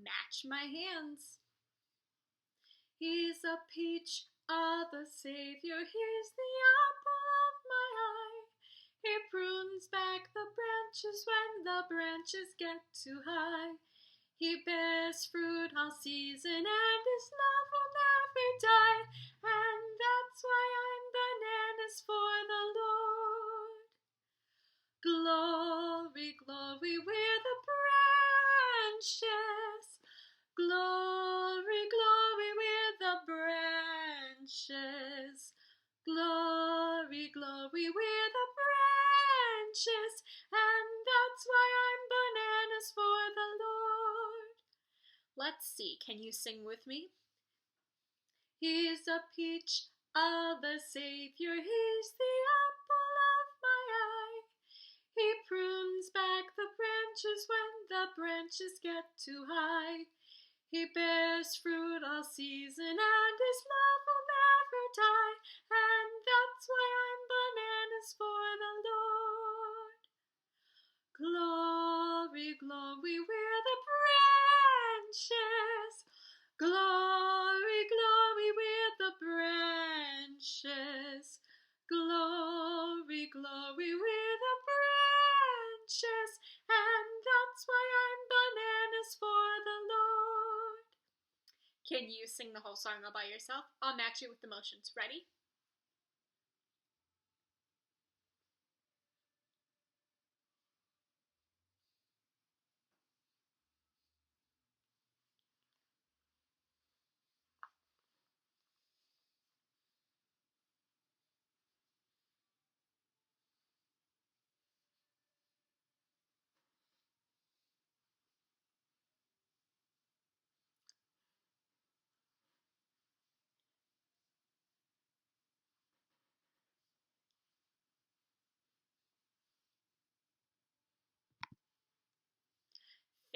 match my hands. He's a peach, the Savior, he's the apple of my eye. He prunes back the branches when the branches get too high. He bears fruit all season and his love will never die. And that's why I'm bananas for the Lord. Glory, glory, we're the branches. Glory, glory, we're the branches. Glory, glory, we're the branches. And that's why I'm bananas for the Lord. Let's see, can you sing with me? He's a peach, the Savior, he's the apple of my eye. He prunes back the branches when the branches get too high. He bears fruit all season and his love will never die. And that's why I'm bananas for the Lord. Glory, glory, we're the branches. Glory, glory, we're the branches. Glory, glory, we're the branches. And that's why I'm bananas for the Lord. Can you sing the whole song all by yourself? I'll match you with the motions. Ready?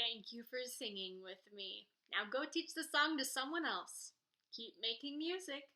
Thank you for singing with me. Now go teach the song to someone else. Keep making music.